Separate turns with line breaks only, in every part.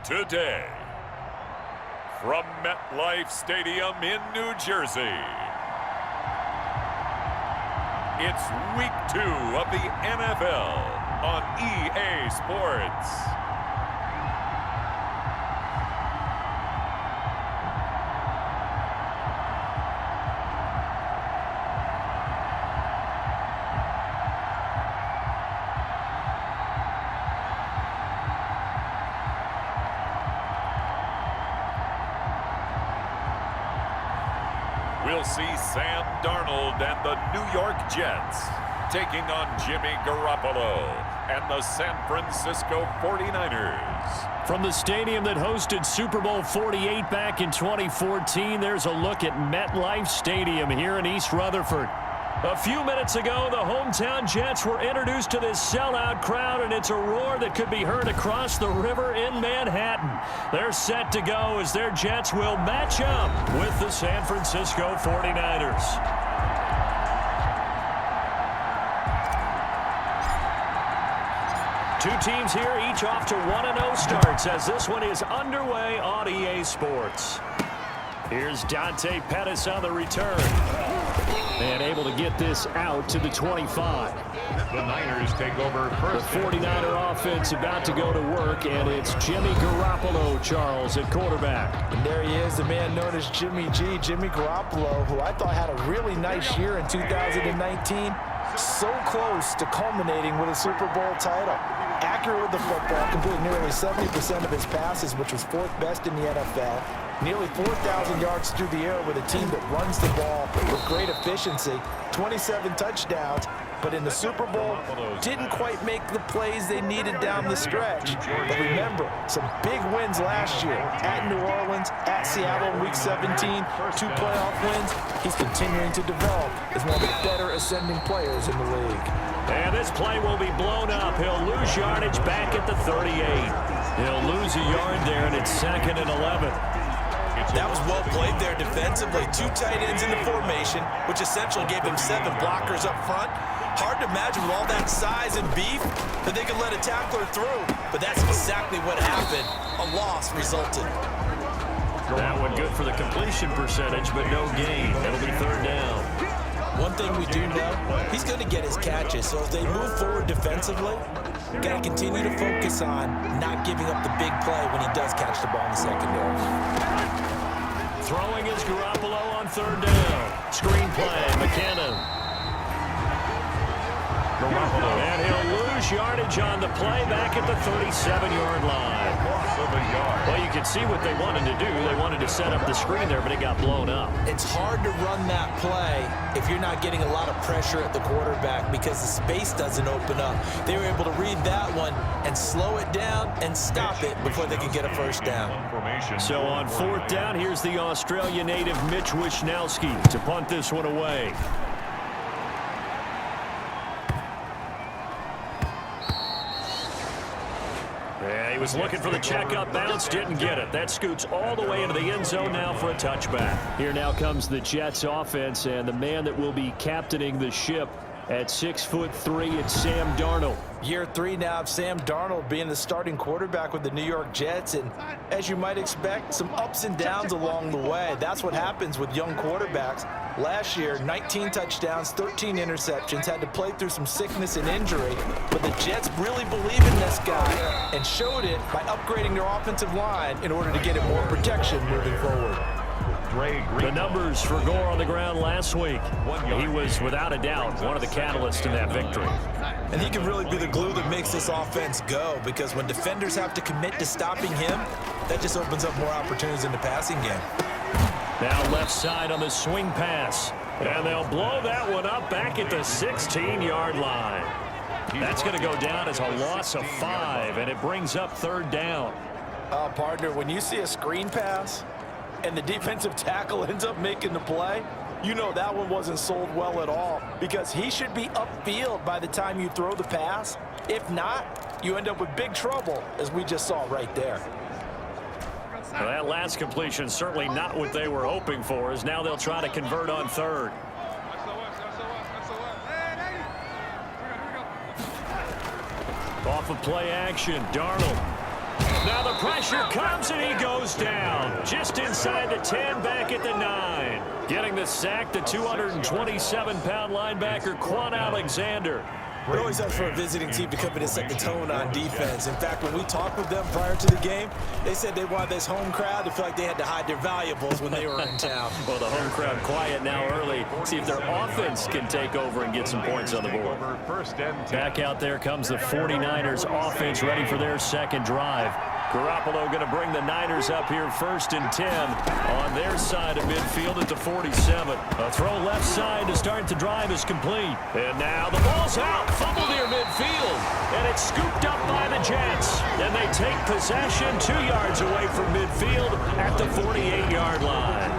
Today, from MetLife Stadium in New Jersey, it's Week 2 of the NFL on EA Sports. We'll see Sam Darnold and the New York Jets taking on Jimmy Garoppolo and the San Francisco 49ers.
From the stadium that hosted Super Bowl 48 back in 2014, there's a look at MetLife Stadium here in East Rutherford. A few minutes ago, the hometown Jets were introduced to this sellout crowd, and it's a roar that could be heard across the river in Manhattan. They're set to go as their Jets will match up with the San Francisco 49ers. Two teams here, each off to 1-0 starts as this one is underway on EA Sports. Here's Dante Pettis on the return. And able to get this out to the 25.
The Niners take over first.
The 49er offense about to go to work, and it's Jimmy Garoppolo, Charles, at quarterback.
And there he is, the man known as Jimmy G, Jimmy Garoppolo, who I thought had a really nice year in 2019. So close to culminating with a Super Bowl title. Accurate with the football, completing nearly 70% of his passes, which was 4th best in the NFL. Nearly 4,000 yards through the air with a team that runs the ball with great efficiency. 27 touchdowns, but in the Super Bowl, didn't quite make the plays they needed down the stretch. But remember, some big wins last year at New Orleans, at Seattle in Week 17, 2 playoff wins. He's continuing to develop as one of the better ascending players in the league.
And this play will be blown up. He'll lose yardage back at the 38. He'll lose a yard there, and it's 2nd and 11.
That was well played there defensively. 2 tight ends in the formation, which essentially gave him 7 blockers up front. Hard to imagine with all that size and beef that they could let a tackler through. But that's exactly what happened. A loss resulted.
That one good for the completion percentage, but no gain. It'll be 3rd down.
One thing we do know, he's going to get his catches. So as they move forward defensively, got to continue to focus on not giving up the big play when he does catch the ball in the secondary.
Throwing is Garoppolo on 3rd down. Screen play, McKinnon. And he'll lose yardage on the play back at the 37-yard line. Well, you can see what they wanted to do. They wanted to set up the screen there, but it got blown up.
It's hard to run that play if you're not getting a lot of pressure at the quarterback because the space doesn't open up. They were able to read that one and slow it down and stop it before they could get a 1st down.
So on 4th down, here's the Australia native Mitch Wishnowsky to punt this one away. Yeah, he was looking for the checkup bounce, didn't get it. That scoots all the way into the end zone now for a touchback. Here now comes the Jets offense, and the man that will be captaining the ship at 6'3", it's Sam Darnold.
Year 3 now of Sam Darnold being the starting quarterback with the New York Jets, and as you might expect, some ups and downs along the way. That's what happens with young quarterbacks. Last year, 19 touchdowns, 13 interceptions, had to play through some sickness and injury, but the Jets really believe in this guy and showed it by upgrading their offensive line in order to get it more protection moving forward.
The numbers for Gore on the ground last week. He was, without a doubt, one of the catalysts in that victory.
And he can really be the glue that makes this offense go, because when defenders have to commit to stopping him, that just opens up more opportunities in the passing game.
Now left side on the swing pass. And they'll blow that one up back at the 16-yard line. That's going to go down as a loss of 5, and it brings up 3rd down.
Partner, when you see a screen pass and the defensive tackle ends up making the play, you know that one wasn't sold well at all, because he should be upfield by the time you throw the pass. If not, you end up with big trouble, as we just saw right there.
Well, that last completion certainly not what they were hoping for, as now they'll try to convert on 3rd. Off of play action, Darnold. Now the pressure comes, and he goes down. Just inside the 10, back at the 9. Getting the sack, the 227-pound linebacker, Quan Alexander.
It always helps for a visiting team to come in and set the tone on defense. In fact, when we talked with them prior to the game, they said they wanted this home crowd to feel like they had to hide their valuables when they were in town.
Well, the home crowd quiet now early. See if their offense can take over and get some points on the board. Back out there comes the 49ers offense, ready for their second drive. Garoppolo going to bring the Niners up here 1st and 10 on their side of midfield at the 47. A throw left side to start the drive is complete. And now the ball's out. Fumble near midfield. And it's scooped up by the Jets. And they take possession 2 yards away from midfield at the 48-yard line.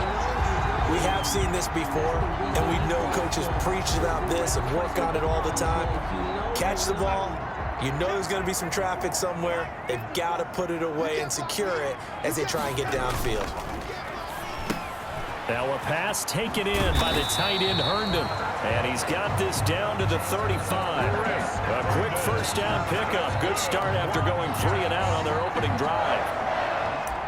We have seen this before, and we know coaches preach about this and work on it all the time. Catch the ball. You know there's going to be some traffic somewhere. They've got to put it away and secure it as they try and get downfield.
Now a pass taken in by the tight end Herndon. And he's got this down to the 35. A quick first down pickup. Good start after going 3 and out on their opening drive.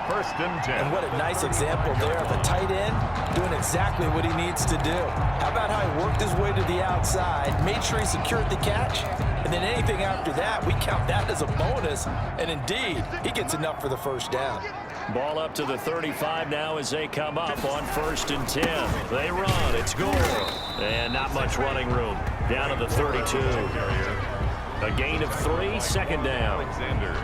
1st and 10.
And what a nice example there of a tight end doing exactly what he needs to do. How about how he worked his way to the outside, made sure he secured the catch, and then anything after that, we count that as a bonus. And indeed, he gets enough for the first down.
Ball up to the 35 now as they come up on 1st and 10. They run. It's Gore. And not much running room. Down to the 32. A gain of 3, second down.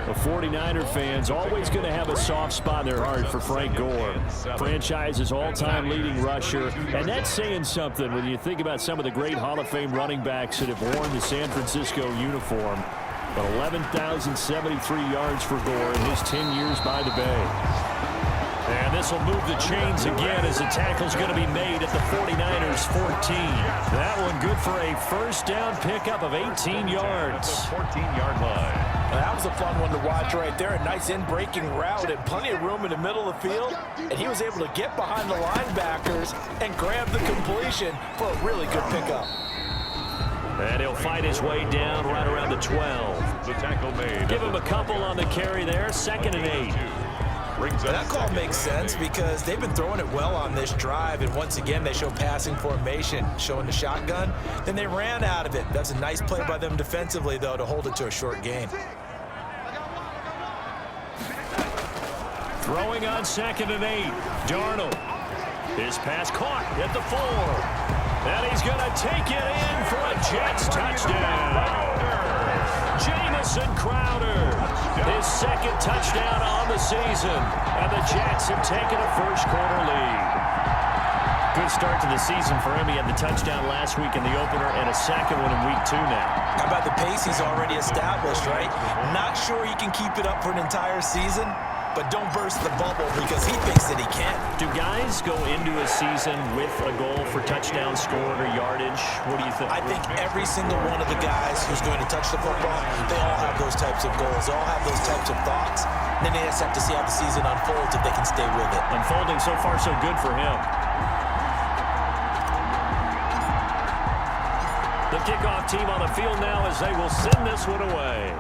The 49er fans always going to have a soft spot in their heart for Frank Gore. Franchise's all-time leading rusher. And that's saying something when you think about some of the great Hall of Fame running backs that have worn the San Francisco uniform. But 11,073 yards for Gore in his 10 years by the Bay. And this will move the chains again as the tackle's going to be made at the 49ers 14. That one good for a first down pickup of 18 yards.
14-yard line.
That was a fun one to watch right there. A nice in-breaking route and plenty of room in the middle of the field. And he was able to get behind the linebackers and grab the completion for a really good pickup.
And he'll fight his way down right around the 12.
The tackle made.
Give him a couple on the carry there. 2nd and 8.
That call makes sense because they've been throwing it well on this drive, and once again they show passing formation, showing the shotgun. Then they ran out of it. That's a nice play by them defensively, though, to hold it to a short gain.
Throwing on 2nd and 8. Darnold. His pass caught at the 4. And he's going to take it in for a Jets touchdown. Jamison Crowder, his 2nd touchdown on the season, and the Jets have taken a first-quarter lead. Good start to the season for him. He had the touchdown last week in the opener and a second one in week 2 now.
How about the pace he's already established, right? Not sure he can keep it up for an entire season, but don't burst the bubble because he thinks that he can.
Do guys go into a season with a goal for touchdown scored or yardage? What do you think?
I think every single one of the guys who's going to touch the football, they all have those types of goals. They all have those types of thoughts. And then they just have to see how the season unfolds if they can stay with it.
Unfolding so far so good for him. The kickoff team on the field now as they will send this one away.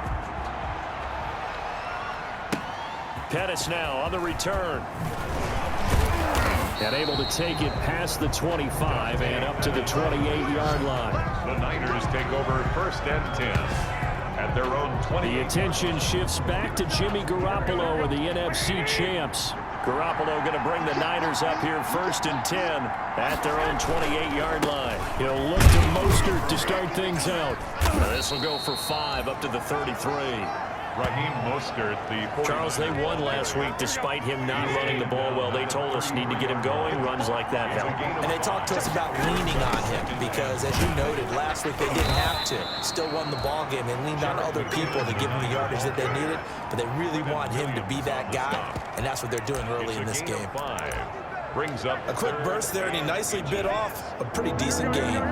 Pettis now on the return. And able to take it past the 25 and up to the 28-yard line.
The Niners take over 1st and 10 at their own 20.
The attention shifts back to Jimmy Garoppolo and the NFC champs. Garoppolo going to bring the Niners up here 1st and 10 at their own 28-yard line. He'll look to Mostert to start things out. This will go for 5 up to the 33.
Raheem Mostert, the
Charles, they won last week despite him not running the ball well. They told us need to get him going. Runs like that help.
And they talked to us about leaning on him because, as you noted, last week they didn't have to. Still won the ball game. They leaned on other people to give them the yardage that they needed, but they really want him to be that guy, and that's what they're doing early in this game.
Brings up
a quick burst there, and he nicely bit off a pretty decent gain.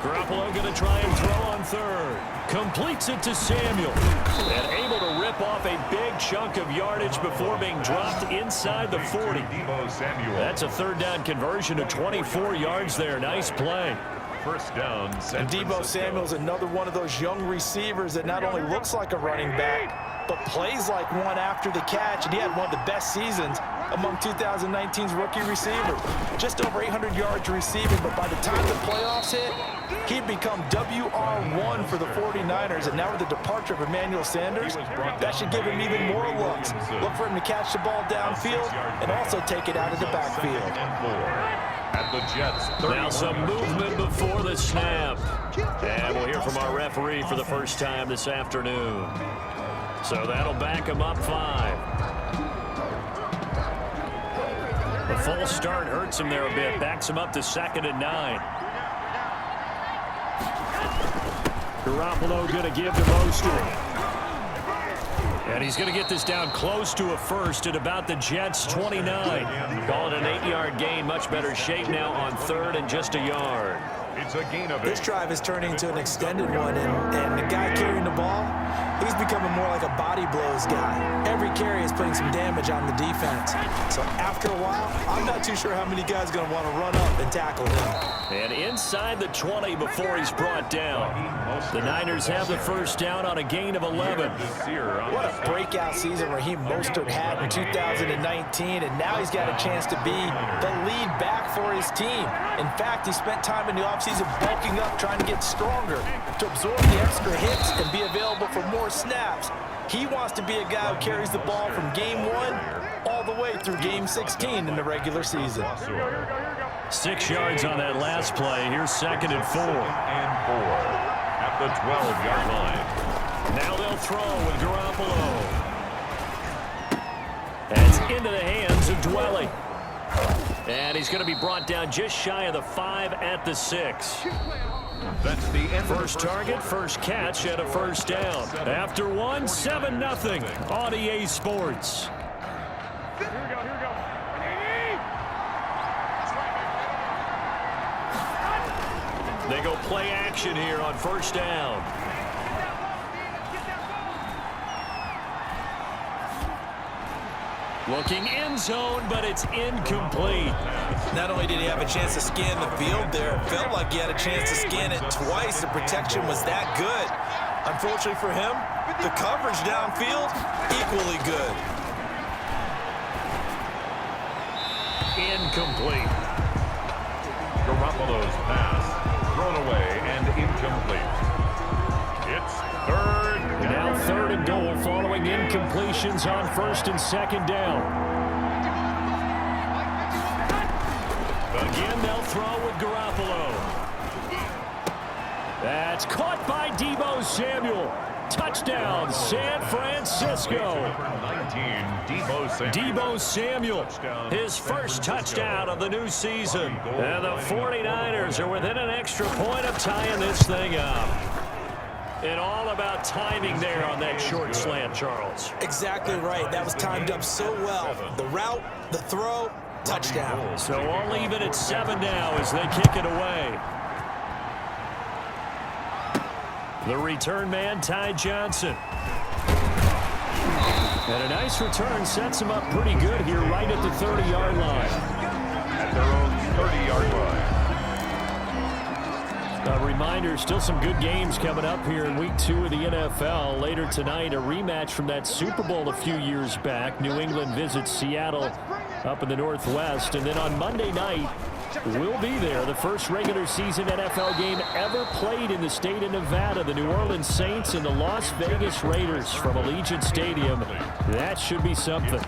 Garoppolo going to try and throw on 3rd. Completes it to Samuel. And able to rip off a big chunk of yardage before being dropped inside the 40. That's a 3rd down conversion of 24 yards there. Nice play.
first down.
And Deebo Samuel's another one of those young receivers that not only looks like a running back, but plays like one after the catch. And he had one of the best seasons among 2019's rookie receivers. Just over 800 yards receiving, but by the time the playoffs hit, he'd become WR1 for the 49ers. And now with the departure of Emmanuel Sanders, that should give him even more looks. Look for him to catch the ball downfield and also take it out of the backfield.
And the Jets.
Now some movement before the snap. And we'll hear from our referee for the first time this afternoon. So that'll back him up 5. The false start hurts him there a bit. Backs him up to 2nd and 9. Garoppolo going to give to Mostert. And he's going to get this down close to a first at about the Jets' 29. Call it an 8-yard gain. Much better shape now on 3rd and just a yard.
It's a gain of 8.
This drive is turning into an extended one, and the guy carrying the ball, he's becoming more like a body blows guy. Every carry is putting some damage on the defense. So after a while, I'm not too sure how many guys are going to want to run up and tackle him.
And inside the 20 before he's brought down. The Niners have the first down on a gain of 11.
What a breakout season Raheem Mostert had in 2019, and now he's got a chance to be the lead back for his team. In fact, he spent time in the offseason bulking up, trying to get stronger, to absorb the extra hits and be available for more snaps. He wants to be a guy who carries the ball from game 1 all the way through game 16 in the regular season.
6 yards on that last play. Here's 2nd and 4.
At the 12-yard line.
Now they'll throw with Garoppolo. That's into the hands of Dwelly. And he's going to be brought down just shy of the 5 at the 6.
That's the end.
First target, first catch, and a first down. After 1, 7-0 on EA Sports. They go play action here on first down. Looking end zone, but it's incomplete.
Not only did he have a chance to scan the field there, it felt like he had a chance to scan it twice. The protection was that good. Unfortunately for him, the coverage downfield, equally good.
Incomplete.
Garoppolo's pass thrown away and incomplete. It's 3rd down.
Now 3rd and goal following incompletions on 1st and 2nd down. Again, they'll throw with Garoppolo. That's caught by Deebo Samuel. Touchdown, San Francisco.
Number 19, Deebo Samuel.
His first touchdown of the new season. And the 49ers are within an extra point of tying this thing up. And all about timing there on that short slant, Charles.
Exactly right. That was timed up so well. The route, the throw, touchdown.
So all even at 7 now as they kick it away. The return man, Ty Johnson. And a nice return sets him up pretty good here right at the 30-yard line.
At their own 30-yard line.
A reminder, still some good games coming up here in Week 2 of the NFL. Later tonight, a rematch from that Super Bowl a few years back. New England visits Seattle up in the Northwest. And then on Monday night, we'll be there. The first regular season NFL game ever played in the state of Nevada. The New Orleans Saints and the Las Vegas Raiders from Allegiant Stadium. That should be something.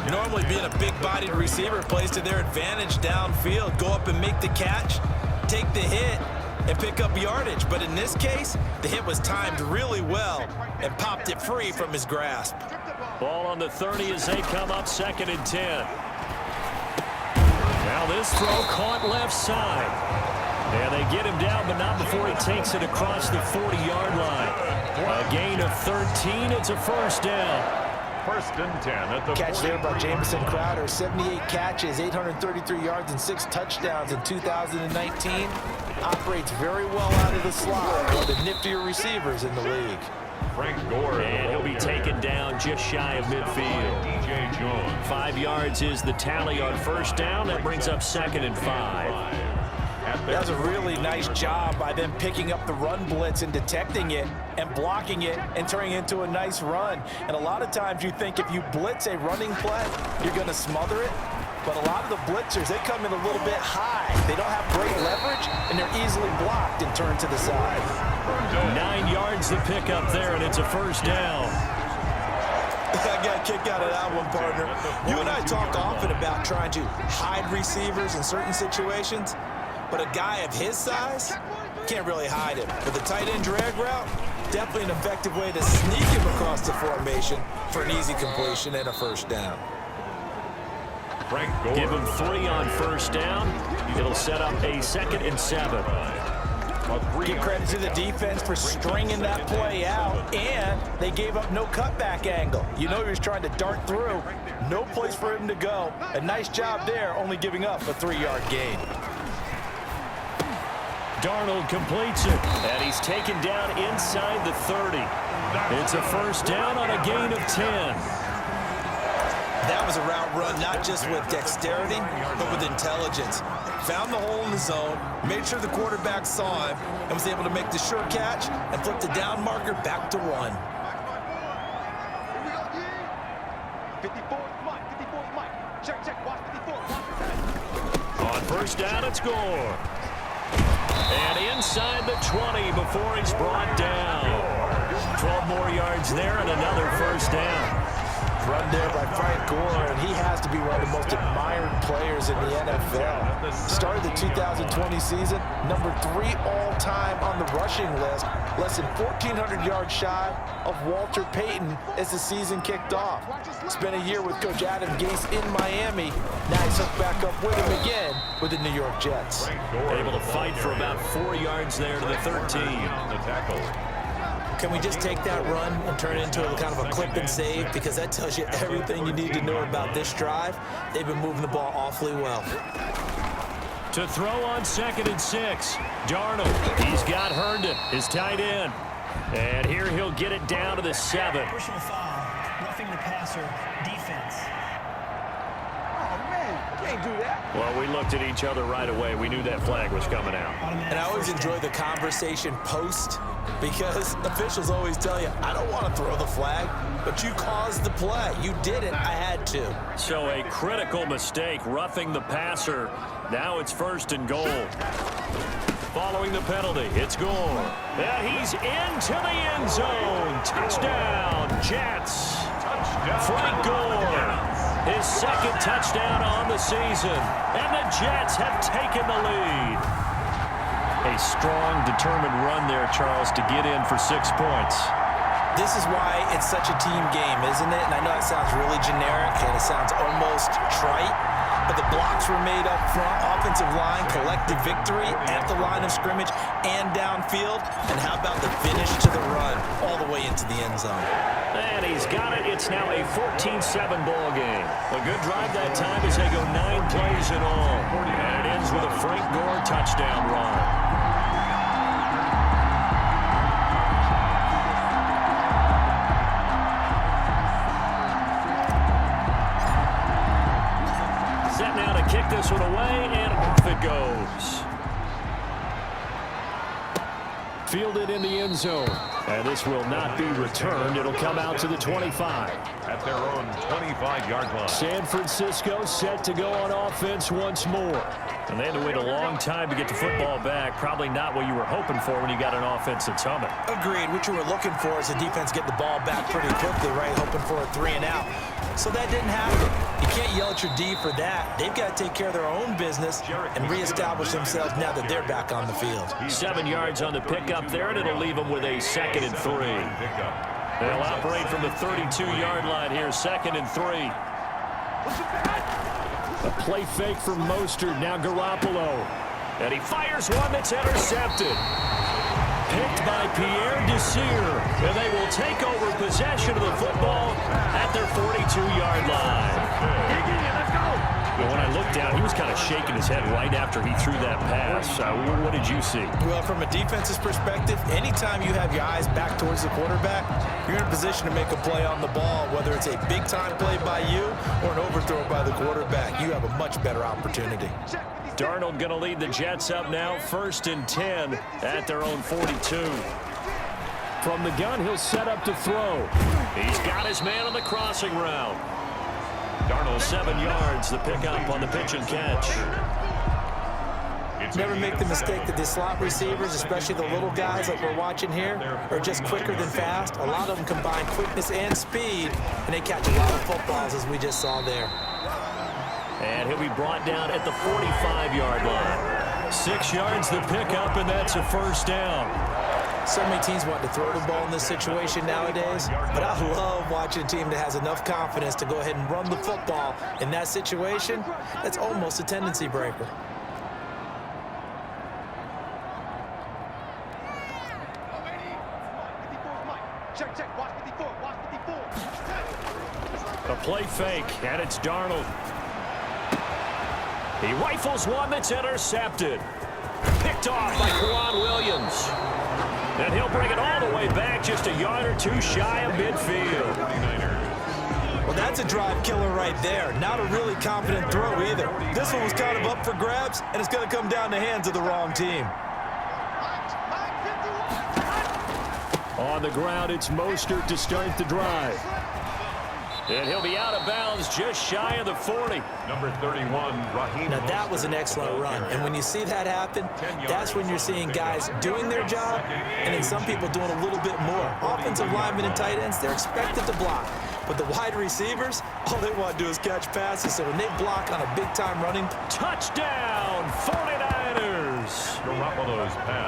Normally being a big-bodied receiver plays to their advantage downfield. Go up and make the catch, take the hit, and pick up yardage. But in this case, the hit was timed really well and popped it free from his grasp.
Ball on the 30 as they come up 2nd and 10. Now this throw caught left side. And they get him down, but not before he takes it across the 40-yard line. A gain of 13. It's a first down.
1st and 10 at the
Catch there by Jamison Crowder. 78 catches, 833 yards, and 6 touchdowns in 2019. Operates very well out of the slot. One of the niftier receivers in the league.
Frank Gore.
And he'll be taken down just shy of midfield.
DJ Jones.
5 yards is the tally on first down. That brings up 2nd and 5.
That was a really nice job by them picking up the run blitz and detecting it and blocking it and turning it into a nice run. And a lot of times you think if you blitz a running play, you're going to smother it. But a lot of the blitzers, they come in a little bit high. They don't have great leverage, and they're easily blocked and turned to the side.
9 yards to pick up there, and it's a first down.
I got a kick out of that one, partner. You and I talk often about trying to hide receivers in certain situations, but a guy of his size can't really hide him. With the tight end drag route, definitely an effective way to sneak him across the formation for an easy completion and a first down.
Give him 3 on first down. It'll set up a 2nd and 7.
Give credit to the defense for stringing that play out, and they gave up no cutback angle. You know he was trying to dart through. No place for him to go. A nice job there, only giving up a 3-yard gain.
Darnold completes it, and he's taken down inside the 30. It's a first down on a gain of 10.
That was a route run not just with dexterity, but with intelligence. Found the hole in the zone, made sure the quarterback saw him, and was able to make the sure catch and flip the down marker back to 1.
On first down, it's Gore. And inside the 20 before he's brought down. 12 more yards there and another first down.
Run there by Frank Gore, and he has to be one of the most admired players in the NFL. Started the 2020 season, number 3 all-time on the rushing list, less than 1,400 yards shy of Walter Payton as the season kicked off. Spent a year with Coach Adam Gase in Miami. Now he's hooked back up with him again with the New York Jets.
Able to fight for about 4 yards there to the 13.
Can we just take that run and turn it into a kind of a clip and save? Because that tells you everything you need to know about this drive. They've been moving the ball awfully well.
To throw on 2nd and 6. Darnold, he's got Herndon, his tight end. And here he'll get it down to the 7.
Personal foul, roughing the passer, defense.
Oh, man, you can't do that.
Well, we looked at each other right away. We knew that flag was coming out.
And I always enjoy the conversation post, because officials always tell you, I don't want to throw the flag, but you caused the play. You did it. I had to.
So a critical mistake, roughing the passer. Now it's 1st and goal. Following the penalty, it's Gore. And he's into the end zone. Touchdown, Jets. Frank Gore, his 2nd touchdown on the season. And the Jets have taken the lead. A strong, determined run there, Charles, to get in for 6 points.
This is why it's such a team game, isn't it? And I know it sounds really generic and it sounds almost trite, but the blocks were made up front, offensive line, collective victory at the line of scrimmage and downfield. And how about the finish to the run all the way into the end zone?
And he's got it. It's now a 14-7 ball game. A good drive that time as they go 9 plays in all. And it ends with a Frank Gore touchdown run. Set now to kick this one away, and off it goes. Fielded in the end zone. And this will not be returned. It'll come out to the 25.
At their own 25-yard line.
San Francisco set to go on offense once more. And they had to wait a long time to get the football back. Probably not what you were hoping for when you got an offense that's humming.
Agreed. What you were looking for is the defense get the ball back pretty quickly, right? Hoping for a 3 and out. So that didn't happen. You can't yell at your D for that. They've got to take care of their own business and reestablish themselves now that they're back on the field.
7 yards on the pickup there, and it'll leave them with a 2nd and 3. They'll operate from the 32-yard line here, 2nd and 3. A play fake from Mostert, now Garoppolo. And he fires one that's intercepted. Picked by Pierre Desir. And they will take over possession of the football at their 42-yard line.
Let's go.
But when I looked down, he was kind of shaking his head right after he threw that pass. What did you see?
Well, from a defense's perspective, anytime you have your eyes back towards the quarterback, you're in a position to make a play on the ball, whether it's a big-time play by you or an overthrow by the quarterback. You have a much better opportunity.
Darnold going to lead the Jets up now, 1st and 10 at their own 42. From the gun, he'll set up to throw. He's got his man on the crossing route. Darnold 7 yards, the pickup on the pitch and catch.
Never make the mistake that the slot receivers, especially the little guys like we're watching here, are just quicker than fast. A lot of them combine quickness and speed, and they catch a lot of footballs, as we just saw there.
And he'll be brought down at the 45-yard line. 6 yards the pickup, and that's a 1st down.
So many teams want to throw the ball in this situation nowadays, but I love watching a team that has enough confidence to go ahead and run the football. In that situation, that's almost a tendency breaker.
A play fake, and it's Darnold. He rifles one that's intercepted. Picked off by Quan Williams. And he'll bring it all the way back, just a yard or two shy of midfield.
Well, that's a drive killer right there. Not a really confident throw either. This one was kind of up for grabs, and it's going to come down the hands of the wrong team.
On the ground, it's Mostert to start the drive. And he'll be out of bounds just shy of the 40.
Number 31, Raheem.
Now, that was an excellent run. And when you see that happen, that's when you're seeing guys doing their job and then some people doing a little bit more. Offensive linemen and tight ends, they're expected to block. But the wide receivers, all they want to do is catch passes. So when they block on a big-time running.
Touchdown, 49ers.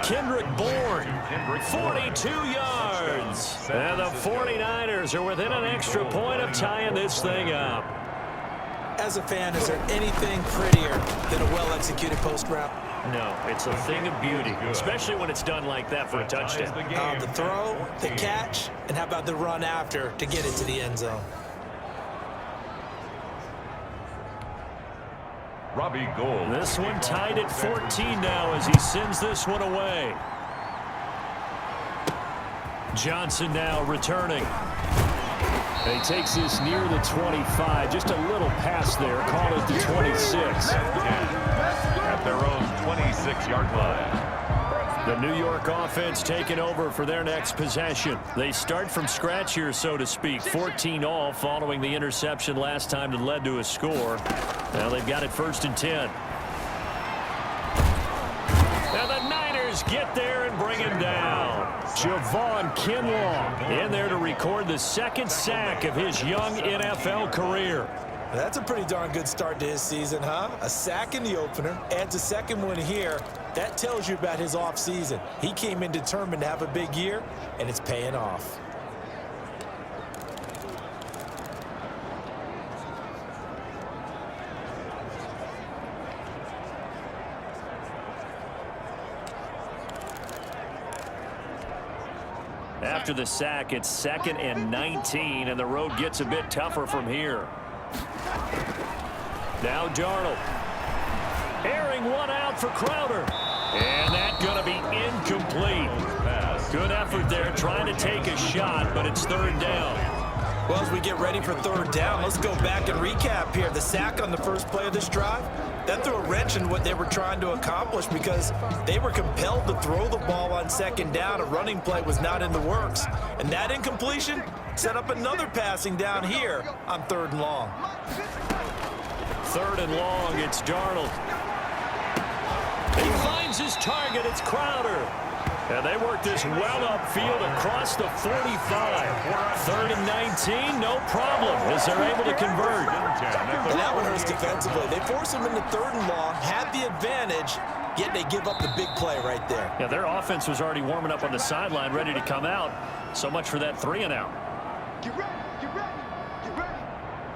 Kendrick Bourne, 42 yards. And the 49ers are within an extra point of tying this thing up.
As a fan, is there anything prettier than a well-executed post route?
No, it's a thing of beauty, especially when it's done like that for a touchdown.
The throw, the catch, and how about the run after to get into the end zone?
Robbie Gould.
This one tied at 14 now as he sends this one away. Johnson now returning. And he takes this near the 25. Just a little pass there. Call it the 26.
At their own 26-yard line.
The New York offense taking over for their next possession. They start from scratch here, so to speak. 14 all following the interception last time that led to a score. Now they've got it 1st and 10. And the Niners get there and bring him down. Javon Kinlaw in there to record the 2nd sack of his young NFL career.
That's a pretty darn good start to his season, huh? A sack in the opener, adds a 2nd one here. That tells you about his offseason. He came in determined to have a big year, and it's paying off.
After the sack, it's 2nd and 19, and the road gets a bit tougher from here. Now Darnold. Airing one out for Crowder. And that's going to be incomplete. Good effort there trying to take a shot, but it's 3rd down.
Well, as we get ready for 3rd down, let's go back and recap here. The sack on the first play of this drive, that threw a wrench in what they were trying to accomplish because they were compelled to throw the ball on 2nd down. A running play was not in the works. And that incompletion set up another passing down here on 3rd and long.
3rd and long, it's Darnold. He finds his target, it's Crowder. And they work this well upfield across the 45. 3rd and 19, no problem, as they're able to convert.
And that one hurts defensively. They force him into 3rd and long, had the advantage, yet they give up the big play right there.
Yeah, their offense was already warming up on the sideline, ready to come out. So much for that 3-and-out.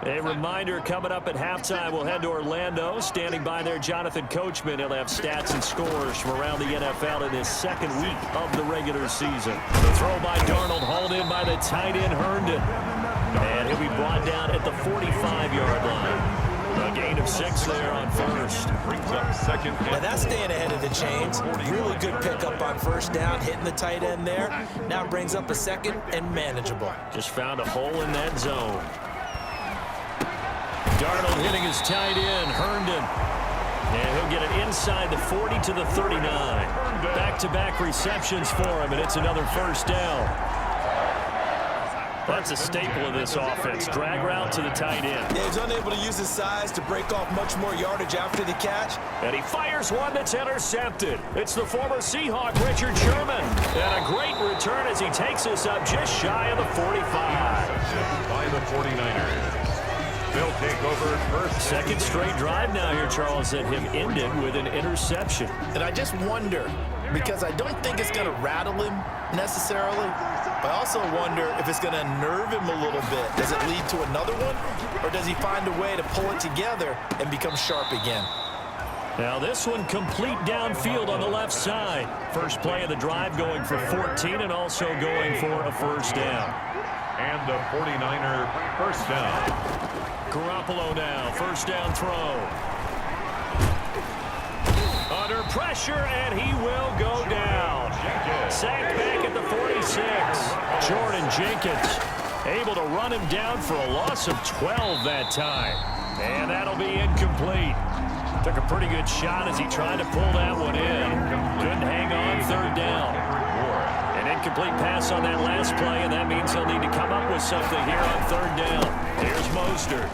A reminder coming up at halftime, we'll head to Orlando. Standing by there, Jonathan Coachman. He'll have stats and scores from around the NFL in his 2nd week of the regular season. The throw by Darnold, hauled in by the tight end Herndon. And he'll be brought down at the 45-yard line. A gain of 6 there on first.
Brings up second.
Now that's staying ahead of the chains. Really good pickup on first down, hitting the tight end there. Now brings up a second and manageable.
Just found a hole in that zone. Darnold hitting his tight end, Herndon. And he'll get it inside the 40 to the 39. Back-to-back receptions for him, and it's another first down. That's a staple of this offense. Drag route to the tight end.
Yeah, he's unable to use his size to break off much more yardage after the catch.
And he fires one that's intercepted. It's the former Seahawk, Richard Sherman. And a great return as he takes us up just shy of the 45.
By the 49ers. They'll take over first.
Second straight drive now here, Charles, that him ended with an interception.
And I just wonder, because I don't think it's going to rattle him necessarily, but I also wonder if it's going to unnerve him a little bit. Does it lead to another one, or does he find a way to pull it together and become sharp again?
Now this one complete downfield on the left side. First play of the drive going for 14 and also going for a first down.
And the 49er first down.
Garoppolo now, first down throw. Under pressure, and he will go down. Sacked back at the 46. Jordan Jenkins able to run him down for a loss of 12 that time. And that'll be incomplete. Took a pretty good shot as he tried to pull that one in. Couldn't hang on third down. An incomplete pass on that last play, and that means he'll need to come up with something here on third down. Here's Mostert.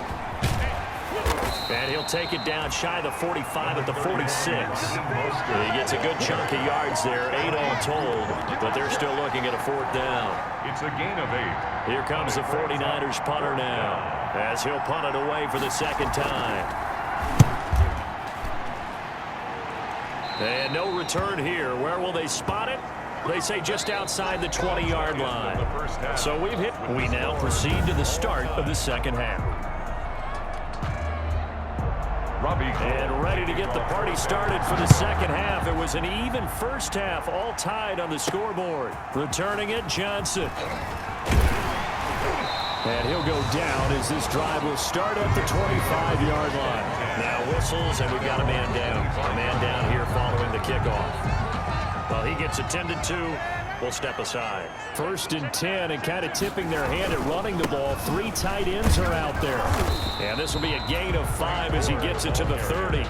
And he'll take it down shy of the 45 at the 46. He gets a good chunk of yards there, 8 all told, but they're still looking at a fourth down.
It's a gain of 8.
Here comes the 49ers punter now, as he'll punt it away for the second time. And no return here. Where will they spot it? They say just outside the 20-yard line. So we've hit. We now proceed to the start of the second half. And ready to get the party started for the second half. It was an even first half, all tied on the scoreboard. Returning it, Johnson. And he'll go down as this drive will start at the 25-yard line. Now whistles, and we've got a man down. A man down here following the kickoff. Well, he gets attended to. We'll step aside. First and 10, and kind of tipping their hand at running the ball. 3 tight ends are out there. And this will be a gain of 5 as he gets it to the 30.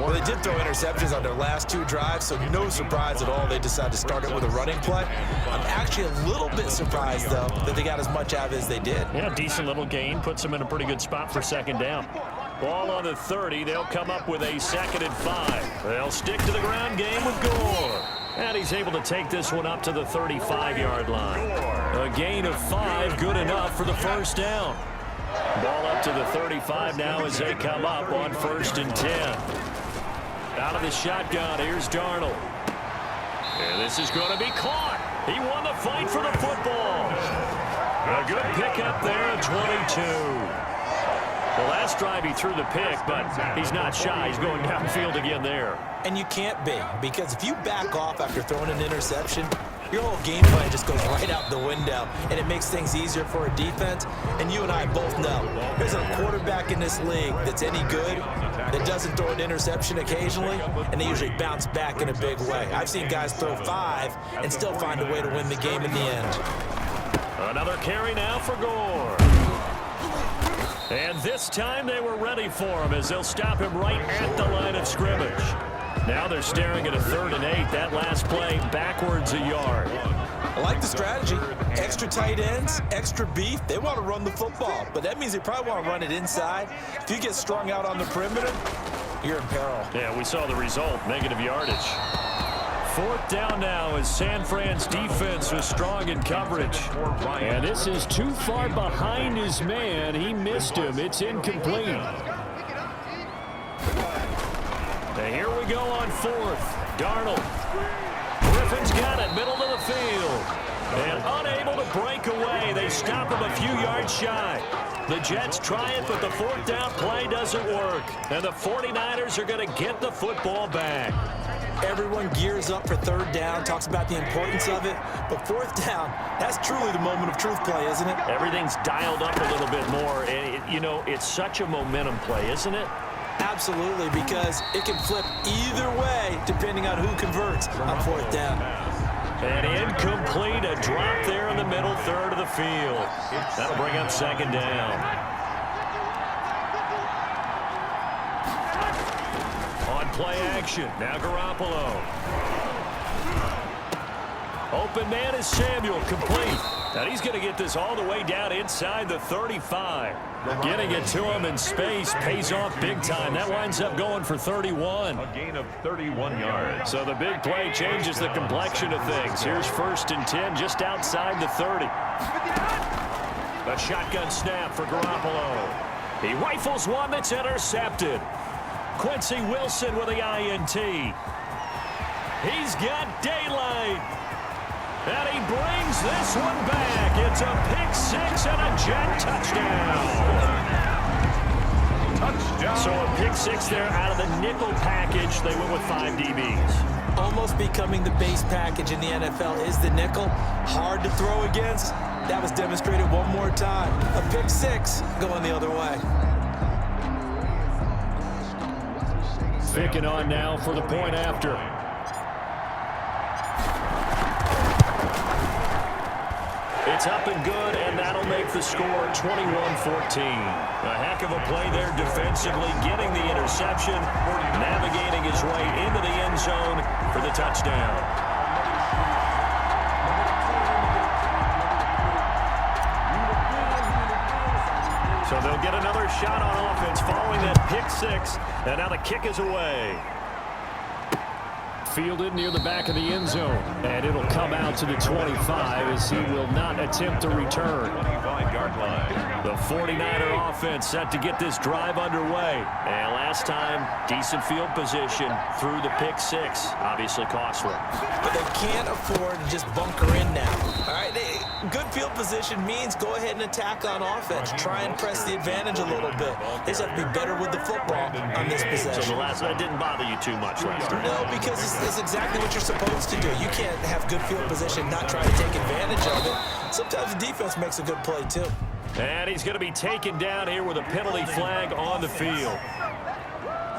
Well, they did throw interceptions on their last 2 drives, so no surprise at all they decided to start it with a running play. I'm actually a little bit surprised, though, that they got as much out of it as they did.
Yeah, decent little gain. Puts them in a pretty good spot for second down. Ball on the 30. They'll come up with a second and 5. They'll stick to the ground game with Gore. And he's able to take this one up to the 35-yard line. A gain of 5, good enough for the first down. Ball up to the 35 now as they come up on first and 10. Out of the shotgun, here's Darnold. And this is going to be caught. He won the fight for the football. A good pickup there at 22. Well, last drive he threw the pick, but he's not shy. He's going downfield again there.
And you can't be, because if you back off after throwing an interception, your whole game plan just goes right out the window, and it makes things easier for a defense. And you and I both know there's a quarterback in this league that's any good that doesn't throw an interception occasionally, and they usually bounce back in a big way. I've seen guys throw 5 and still find a way to win the game in the end.
Another carry now for Gore. And this time they were ready for him as they'll stop him right at the line of scrimmage. Now they're staring at a 3rd and 8. That last play backwards a yard.
I like the strategy. Extra tight ends, extra beef. They want to run the football, but that means they probably want to run it inside. If you get strung out on the perimeter, you're in peril.
Yeah, we saw the result, negative yardage. 4th down now as San Fran's defense was strong in coverage. And this is too far behind his man. He missed him. It's incomplete. And here we go on 4th. Darnold. Griffin's got it, middle of the field. And unable to break away. They stop him a few yards shy. The Jets try it, but the 4th down play doesn't work. And the 49ers are going to get the football back.
everyone gears up for third down, talks about the importance of it. But fourth down, that's truly the moment of truth play, isn't it?
Everything's dialed up a little bit more. And, you know, it's such a momentum play, isn't it?
Absolutely, because it can flip either way depending on who converts on fourth down.
And incomplete, a drop there in the middle third of the field. That'll bring up second down. On play action, now Garoppolo. Open man is Samuel, complete. And he's going to get this all the way down inside the 35. Getting it to him in space pays off big time. That winds up going for 31.
A gain of 31 yards.
So the big play changes the complexion of things. Here's 1st and 10 just outside the 30. A shotgun snap for Garoppolo. He rifles one that's intercepted. Quincy Wilson with the INT. He's got daylight. And he brings this one back. It's a pick six and a Jet touchdown.
Touchdown.
So a pick six there out of the nickel package. They went with 5 DBs.
Almost becoming the base package in the NFL is the nickel. Hard to throw against. That was demonstrated one more time. A pick six going the other way.
Picking on now for the point after. It's up and good, and that'll make the score 21-14. A heck of a play there defensively, getting the interception, navigating his way into the end zone for the touchdown. So they'll get another shot on offense following that pick six, and now the kick is away. Fielded near the back of the end zone, and it'll come out to the 25 as he will not attempt to return.
25-yard line.
The 49er offense set to get this drive underway. And last time, decent field position through the pick six. Obviously costly.
But they can't afford to just bunker in now. All right, good field position means go ahead and attack on offense. Try and press the advantage a little bit. They just have to be better with the football on this possession.
So the last that didn't bother you too much last time.
No, because it's exactly what you're supposed to do. You can't have good field position, not try to take advantage of it. Sometimes the defense makes a good play, too.
And he's going to be taken down here with a penalty flag on the field.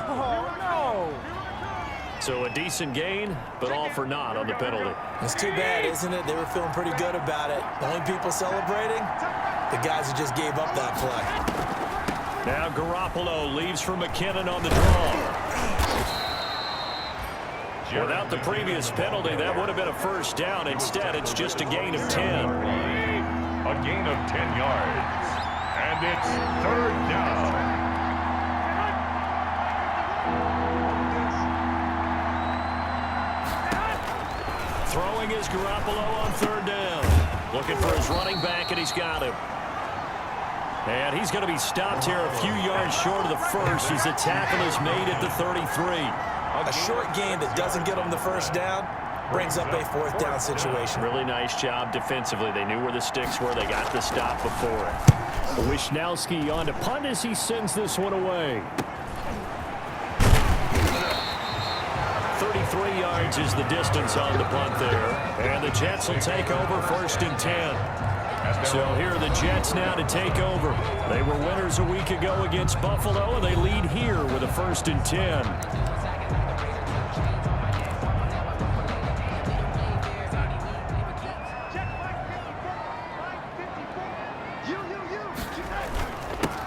Oh, no.
So a decent gain, but all for naught on the penalty.
It's too bad, isn't it? They were feeling pretty good about it. The only people celebrating, the guys who just gave up that play.
Now Garoppolo leaves for McKinnon on the draw. Without the previous penalty, that would have been a first down. Instead, it's just a gain of 10.
A gain of 10 yards. And it's 3rd down.
Throwing is Garoppolo on 3rd down. Looking for his running back, and he's got him. And he's going to be stopped here a few yards short of the first as the tackle is made at the 33.
A short gain that doesn't get them the first down brings up a 4th down situation.
Really nice job defensively. They knew where the sticks were. They got the stop before it. Wisnowski on to punt as he sends this one away. 33 yards is the distance on the punt there. And the Jets will take over 1st and 10. So here are the Jets now to take over. They were winners a week ago against Buffalo, and they lead here with a 1st and 10.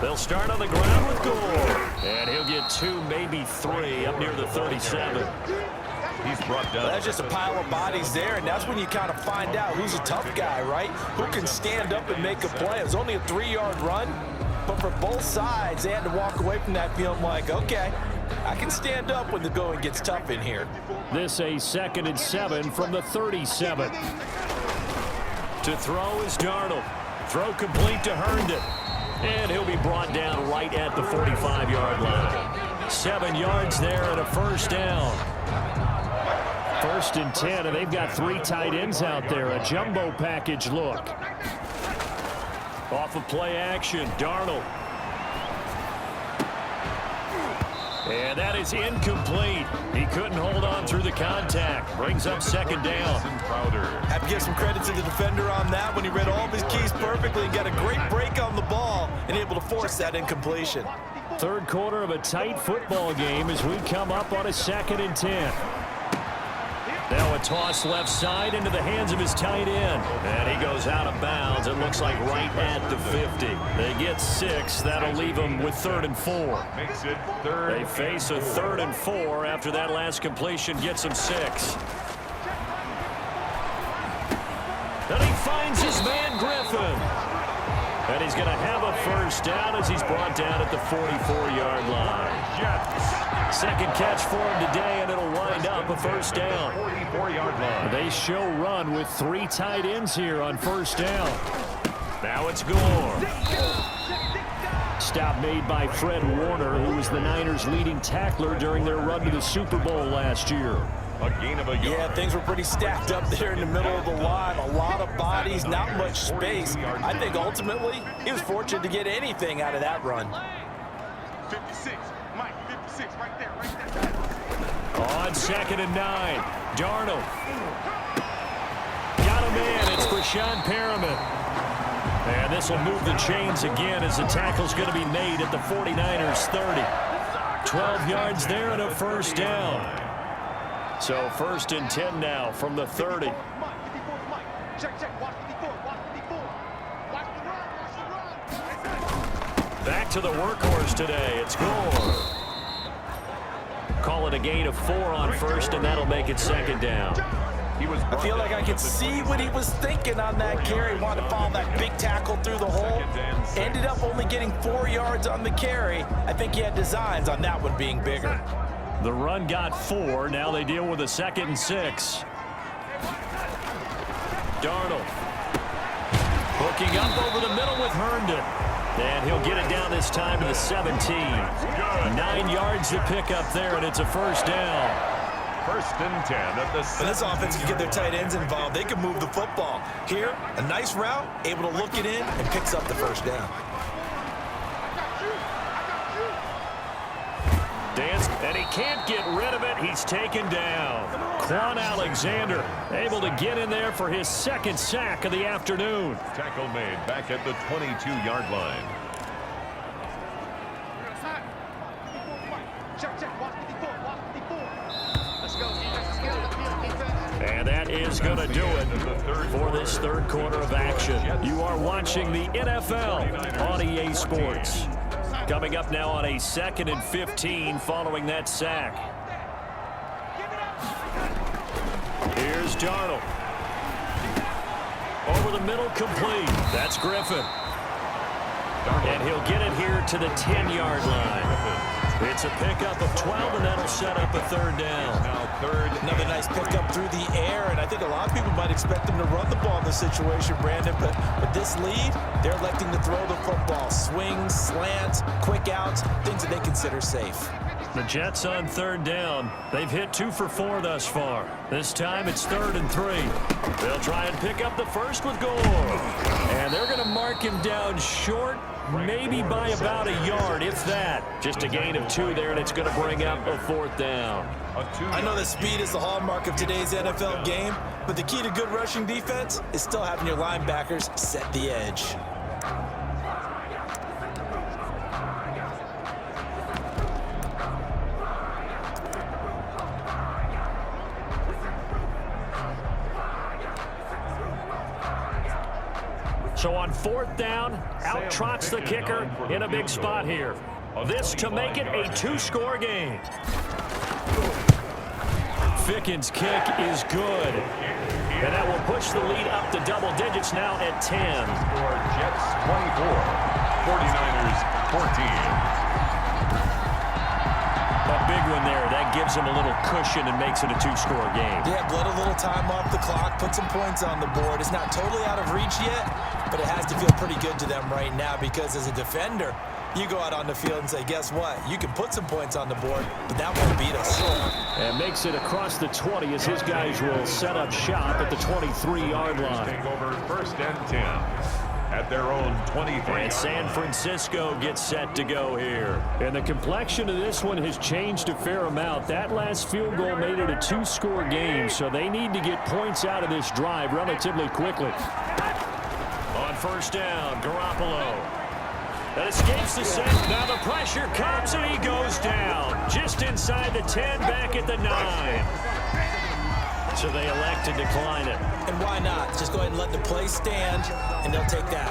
They'll start on the ground with Gore. And he'll get 2, maybe 3 up near the 37.
He's brought down.
That's just a pile of bodies there, and that's when you kind of find out who's a tough guy, right? Who can stand up and make a play. It was only a 3-yard run, but for both sides, they had to walk away from that feeling like, okay, I can stand up when the going gets tough in here.
This a 2nd and 7 from the 37. To throw is Darnold. Throw complete to Herndon. And he'll be brought down right at the 45-yard line. 7 yards there and a 1st down. 1st and 10, and they've got 3 tight ends out there. A jumbo package look. Off of play action, Darnold. And that is incomplete. He couldn't hold on through the contact. Brings up second down.
Have to give some credit to the defender on that when he read all of his keys perfectly and got a great break on the ball and able to force that incompletion.
Third quarter of a tight football game as we come up on a 2nd and 10. Now a toss left side into the hands of his tight end. And he goes out of bounds. It looks like right at the 50. They get 6. That'll leave them with 3rd and 4. They face a 3rd and 4 after that last completion gets them 6. And he finds his man Griffin. And he's going to have a first down as he's brought down at the 44-yard line. Second catch for him today, and it'll wind up a first down. 44-yard line. They show run with 3 tight ends here on first down. Now it's Gore. Stop made by Fred Warner, who was the Niners' leading tackler during their run to the Super Bowl last year.
A gain of a yard.
Yeah, things were pretty stacked up there in the middle of the line. A lot of bodies, not much space. I think ultimately he was fortunate to get anything out of that run.
56, Mike, 56, right there, right there.
On 2nd and 9, Darnold. Got a man, it's Brashad Perriman. And this will move the chains again as the tackle's going to be made at the 49ers 30. 12 yards there and a first down. So 1st and 10 now from the 30. Back to the workhorse today. It's Gore. Call it a gain of 4 on 1st, and that'll make it 2nd down.
I feel like I could see what he was thinking on that carry. Wanted to follow that big tackle through the hole. Ended up only getting 4 yards on the carry. I think he had designs on that one being bigger.
The run got 4. Now they deal with a 2nd and 6. Darnold. Hooking up over the middle with Herndon. And he'll get it down this time to the 17. 9 yards to pick up there, and it's a first down.
1st and 10 at the 7.
When this offense can get their tight ends involved, they can move the football. Here, a nice route, able to look it in, and picks up the first down.
And he can't get rid of it. He's taken down. Quan Alexander able to get in there for his 2nd sack of the afternoon.
Tackle made back at the 22-yard line.
And that is going to do it for this 3rd quarter of action. You are watching the NFL on EA Sports. Coming up now on a 2nd and 15 following that sack. Here's Darnold. Over the middle, complete. That's Griffin. And he'll get it here to the 10-yard line. It's a pickup of 12, and that'll set up a 3rd down.
Now 3rd.
Another nice pickup through the air, and I think a lot of people might expect them to run the ball in this situation, Brandon, but with this lead, they're electing to throw the football. Swings, slants, quick outs, things that they consider safe.
The Jets on 3rd down. They've hit 2 for 4 thus far. This time it's 3rd and 3. They'll try and pick up the first with Gore. And they're going to mark him down short, maybe by about a yard, if that. Just a gain of 2 there, and it's going to bring up a 4th down.
I know that speed is the hallmark of today's NFL game, but the key to good rushing defense is still having your linebackers set the edge.
So on 4th down, out trots the kicker in a big spot here. This to make it a 2-score game. Ficken's kick is good. And that will push the lead up to double digits now at 10.
For Jets 24, 49ers 14.
A big one there. That gives them a little cushion and makes it a 2-score game.
Yeah, let a little time off the clock, put some points on the board. It's not totally out of reach yet, but it has to feel pretty good to them right now because as a defender, you go out on the field and say, guess what? You can put some points on the board, but that won't beat us.
And makes it across the 20 as his guys will set up shop at the 23-yard line.
Take over 1st and 10. at their own 23.
And San Francisco gets set to go here. And the complexion of this one has changed a fair amount. That last field goal made it a 2-score game, so they need to get points out of this drive relatively quickly. On first down, Garoppolo. That escapes the set. Now the pressure comes, and he goes down. Just inside the 10, back at the 9. So they elect to decline it.
And why not? Just go ahead and let the play stand, and they'll take that.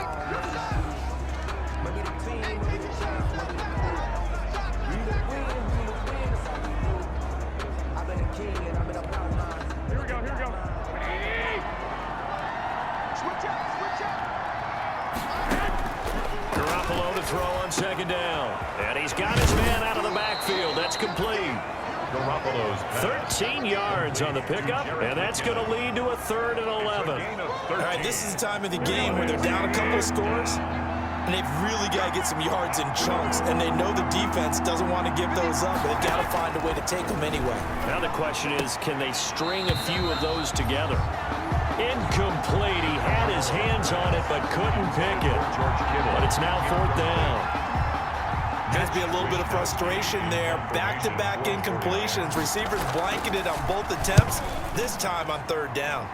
Here we go. Switch up.
Garoppolo to throw on second down. And he's got his man out of the backfield. That's complete.
Garoppolo's
13 yards on the pickup, and that's going to lead to a 3rd and 11.
All right, this is the time of the game where they're down a couple of scores, and they've really got to get some yards in chunks, and they know the defense doesn't want to give those up, but they've got to find a way to take them anyway.
Now the question is, can they string a few of those together? Incomplete. He had his hands on it, but couldn't pick it. But it's now 4th down.
There's be a little bit of frustration there. Back-to-back incompletions. Receivers blanketed on both attempts, this time on 3rd down.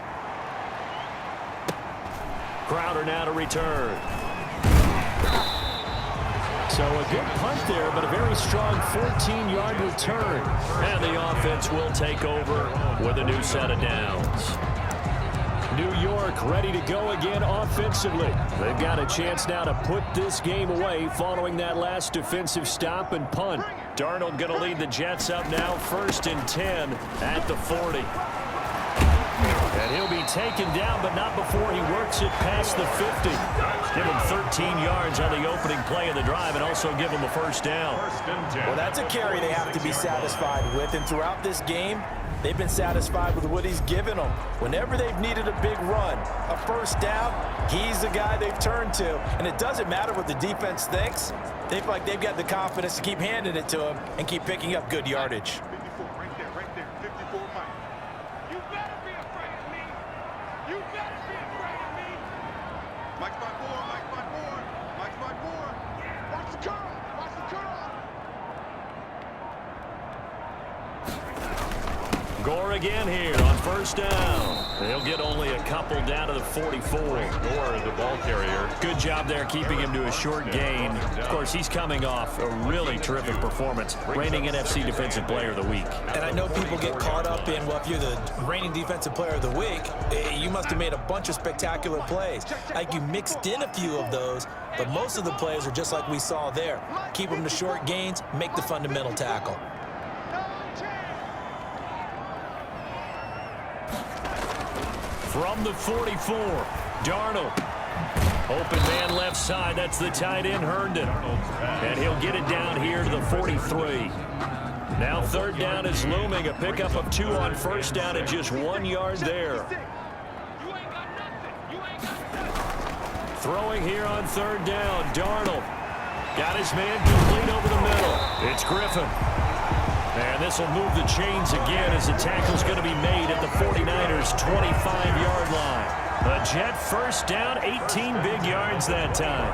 Crowder now to return. So a good punt there, but a very strong 14-yard return. And the offense will take over with a new set of downs. New York ready to go again offensively. They've got a chance now to put this game away following that last defensive stop and punt. Darnold going to lead the Jets up now, 1st and 10 at the 40. And he'll be taken down, but not before he works it past the 50. Give him 13 yards on the opening play of the drive and also give him a 1st down.
Well, that's a carry they have to be satisfied with, and throughout this game, they've been satisfied with what he's given them. Whenever they've needed a big run, a 1st down, he's the guy they've turned to. And it doesn't matter what the defense thinks. They feel like they've got the confidence to keep handing it to him and keep picking up good yardage.
54, right there. 54, Mike. You better be afraid of me. Mike's my boy. Watch the curl.
Gore again here on 1st down. He'll get only a couple down to the 44.
Gore, the ball carrier.
Good job there keeping him to a short gain. Of course, he's coming off a really terrific performance, reigning NFC Defensive Player of the Week.
And I know people get caught up in, well, if you're the reigning Defensive Player of the Week, you must have made a bunch of spectacular plays. Like you mixed in a few of those, but most of the plays are just like we saw there. Keep them to short gains, make the fundamental tackle.
From the 44, Darnold. Open man left side. That's the tight end, Herndon. And he'll get it down here to the 43. Now 3rd down is looming. A pickup of 2 on 1st down and just 1 yard there. Throwing here on 3rd down. Darnold got his man complete over the middle. It's Griffin. And this will move the chains again as the tackle's going to be made at the 49ers' 25-yard line. A Jet 1st down, 18 big yards that time.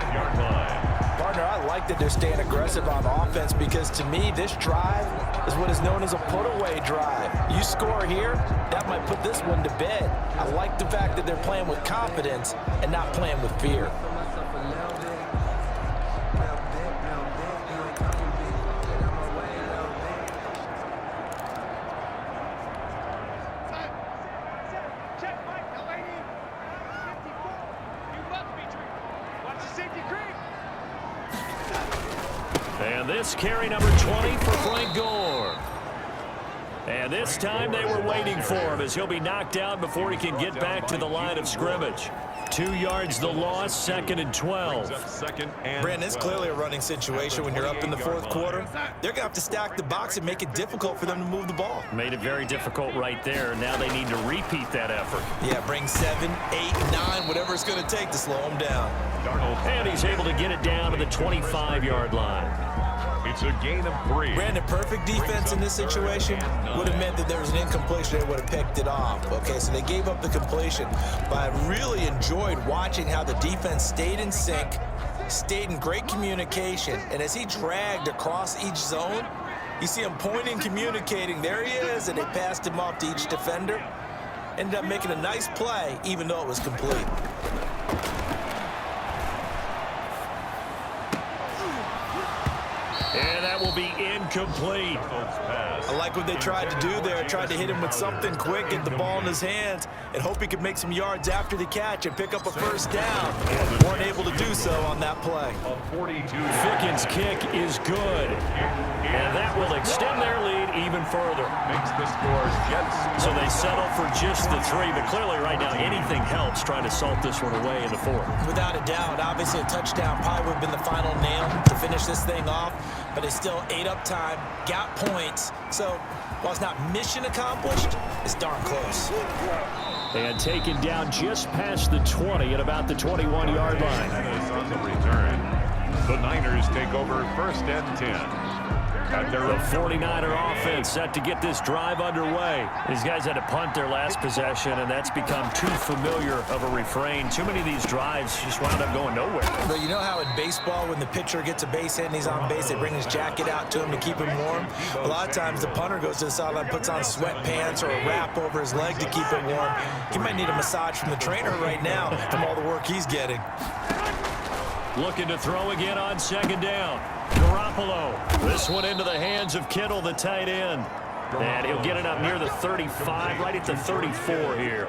Partner, I like that they're staying aggressive on offense because to me, this drive is what is known as a put-away drive. You score here, that might put this one to bed. I like the fact that they're playing with confidence and not playing with fear.
And this carry number 20 for Frank Gore. And this time they were waiting for him as he'll be knocked out before he can get back to the line of scrimmage. 2 yards the loss, 2nd and 12.
Brandon, it's clearly a running situation when you're up in the 4th quarter. They're going to have to stack the box and make it difficult for them to move the ball.
Made it very difficult right there. Now they need to repeat that effort.
Yeah, bring 7, 8, 9, whatever it's going to take to slow them down.
And he's able to get it down to the 25-yard line.
It's a gain of 3.
Brandon, perfect defense in this situation would have meant that there was an incompletion. They would have picked it off. Okay, so they gave up the completion. But I really enjoyed watching how the defense stayed in sync, stayed in great communication, and as he dragged across each zone, you see him pointing, communicating. There he is, and they passed him off to each defender. Ended up making a nice play, even though it was complete.
And that will be incomplete.
I like what they tried to do there. Tried to hit him with something quick, get the ball in his hands, and hope he could make some yards after the catch and pick up a first down. Weren't able to do so on that play.
Fickens' kick is good. And that will extend their lead even further.
Makes the score Jets.
So they settle for just the 3, but clearly right now anything helps trying to salt this one away in the 4th.
Without a doubt, obviously a touchdown probably would have been the final nail to finish this thing off, but they still ate up time, got points. So while it's not mission accomplished, it's darn close.
And taken down just past the 20 at about the 21-yard line.
On the return, the Niners take over 1st and 10.
The 49er offense set to get this drive underway. These guys had to punt their last possession, and that's become too familiar of a refrain. Too many of these drives just wound up going nowhere.
But you know how in baseball, when the pitcher gets a base hit and he's on base, they bring his jacket out to him to keep him warm? A lot of times the punter goes to the sideline, puts on sweatpants or a wrap over his leg to keep it warm. He might need a massage from the trainer right now from all the work he's getting.
Looking to throw again on 2nd down. Garoppolo. This one into the hands of Kittle, the tight end. And he'll get it up near the 35, right at the 34 here.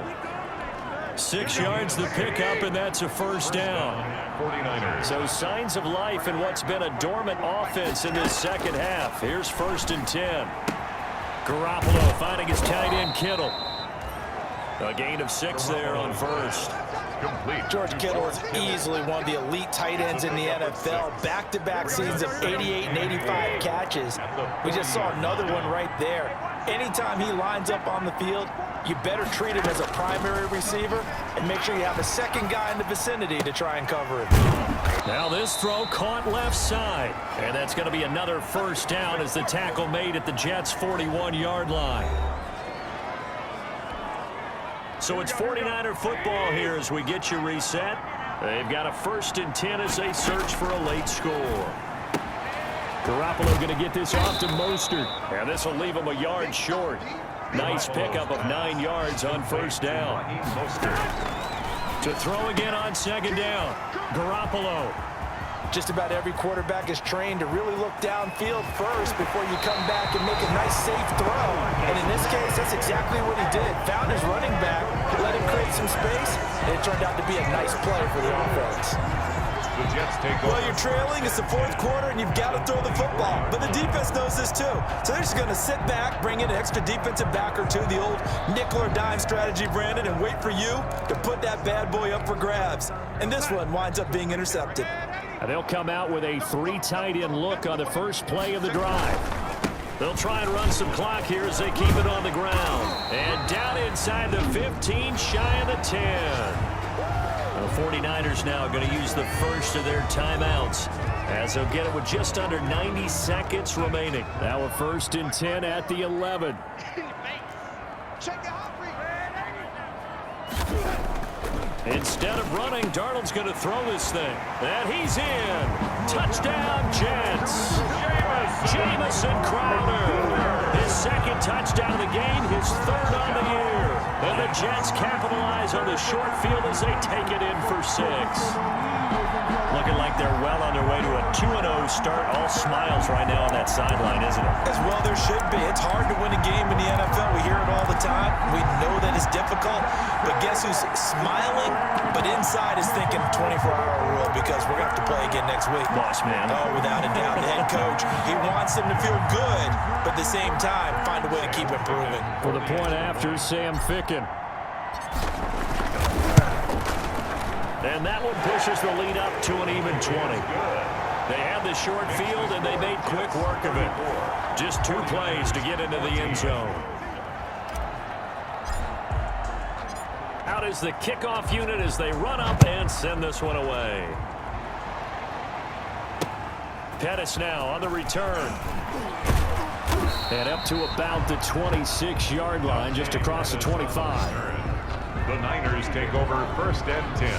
6 yards the pickup, and that's a first down.
49ers.
So signs of life in what's been a dormant offense in this second half. Here's 1st and 10. Garoppolo finding his tight end Kittle. A gain of 6 there on 1st.
Complete.
George Kittle is easily one of the elite tight ends in the NFL. Back-to-back seasons of 88 and 85 catches. We just saw another one right there. Anytime he lines up on the field, you better treat him as a primary receiver and make sure you have a second guy in the vicinity to try and cover him.
Now this throw caught left side. And that's going to be another first down as the tackle made at the Jets' 41-yard line. So it's 49er football here as we get you reset. They've got a 1st and 10 as they search for a late score. Garoppolo going to get this off to Mostert. And this will leave him a yard short. Nice pickup of 9 yards on 1st down. To throw again on 2nd down. Garoppolo.
Just about every quarterback is trained to really look downfield first before you come back and make a nice, safe throw. And in this case, that's exactly what he did. Found his running back, let him create some space, and it turned out to be a nice play for the offense.
The Jets take over.
Well, you're trailing. It's the 4th quarter, and you've got to throw the football. But the defense knows this, too. So they're just going to sit back, bring in an extra defensive back or two, the old nickel or dime strategy, Brandon, and wait for you to put that bad boy up for grabs. And this one winds up being intercepted.
And they'll come out with a 3 tight end look on the first play of the drive. They'll try and run some clock here as they keep it on the ground. And down inside the 15, shy of the 10. The 49ers now going to use the first of their timeouts as they'll get it with just under 90 seconds remaining. Now a 1st and 10 at the 11. Instead of running, Darnold's going to throw this thing. And he's in. Touchdown, Jets. Jamison Crowder. His 2nd touchdown of the game, his 3rd on the year. And the Jets capitalize on the short field as they take it in for 6. Looking like they're well on their way to a 2-0 start. All smiles right now on that sideline, isn't it?
As well there should be. It's hard to win a game in the NFL. We hear it all the time. We know that it's difficult. But guess who's smiling, but inside is thinking 24-hour rule because we're going to have to play again next week.
Boss man.
Oh, without a doubt. The head coach, he wants them to feel good, but at the same time, find a way to keep improving.
For the point after, Sam Ficken. And that one pushes the lead up to an even 20. They had the short field, and they made quick work of it. Just 2 plays to get into the end zone. Out is the kickoff unit as they run up and send this one away. Pettis now on the return. And up to about the 26-yard line, just across the 25.
The Niners take over first and 10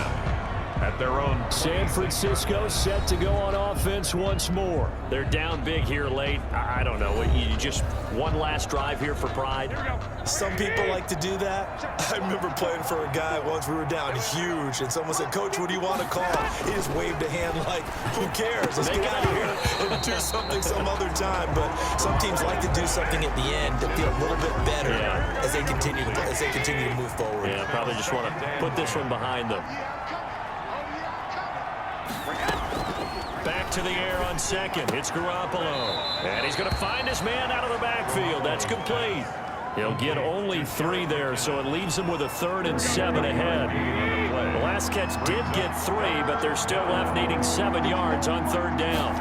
at their own.
San Francisco set to go on offense once more. They're down big here late. I don't know. You just one last drive here for pride.
Some people like to do that. I remember playing for a guy once. We were down huge, and someone said, "Coach, what do you want to call?" He just waved a hand like, "Who cares? Let's get out of here and do something some other time." But some teams like to do something at the end to feel a little bit better as they continue to move forward.
Yeah, probably just want to put this one behind them. Back to the air on second. It's Garoppolo. And he's going to find his man out of the backfield. That's complete. He'll get only 3 there, so it leaves him with a 3rd and 7 ahead. The last catch did get 3, but they're still left needing 7 yards on 3rd down.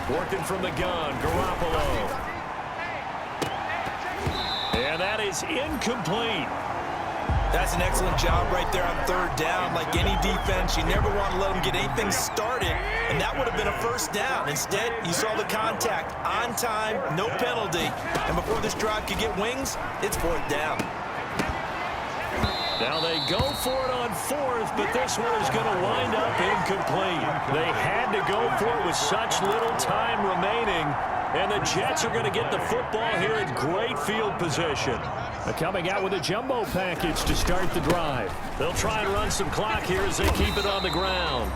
Working from the gun, Garoppolo. And that is incomplete.
That's an excellent job right there on 3rd down. Like any defense, you never want to let them get anything started, and that would have been a 1st down. Instead, you saw the contact on time, no penalty, and before this drive could get wings, it's 4th down.
Now they go for it on 4th, but this one is going to wind up incomplete. They had to go for it with such little time remaining, and the Jets are going to get the football here in great field position. They're coming out with a jumbo package to start the drive. They'll try and run some clock here as they keep it on the ground.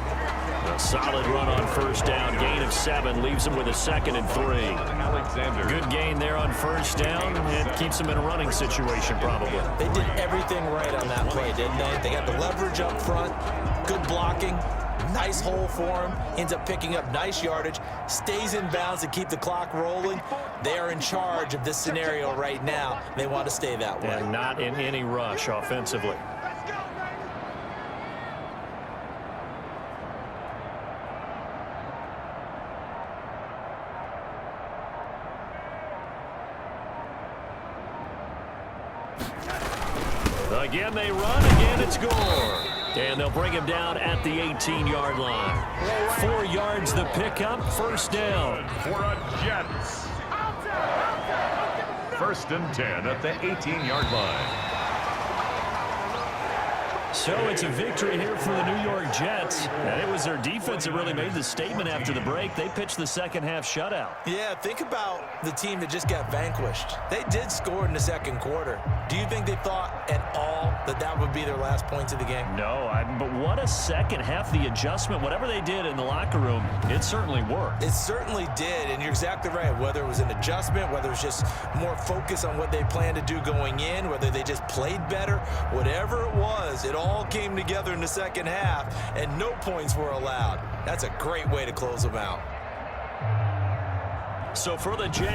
A solid run on 1st down. Gain of 7 leaves them with a 2nd and 3. Good gain there on 1st down. It keeps them in a running situation probably.
They did everything right on that play, didn't they? They got the leverage up front, good blocking, nice hole for him, ends up picking up nice yardage, stays in bounds to keep the clock rolling. They are in charge of this scenario right now. They want to stay that way.
And not in any rush offensively. Again they run, again it's Gore. And they'll bring him down at the 18-yard line. 4 yards the pickup, 1st down.
For a Jets. 1st and 10 at the 18-yard line.
So it's a victory here for the New York Jets. And it was their defense that really made the statement after the break. They pitched the second-half shutout.
Yeah, think about the team that just got vanquished. They did score in the 2nd quarter. Do you think they thought at all that that would be their last points of the game?
No, but what a second half. The adjustment, whatever they did in the locker room, it certainly worked.
It certainly did, and you're exactly right. Whether it was an adjustment, whether it was just more focus on what they planned to do going in, whether they just played better, whatever it was, it all came together in the 2nd half, and no points were allowed. That's a great way to close them out.
So for the Jets,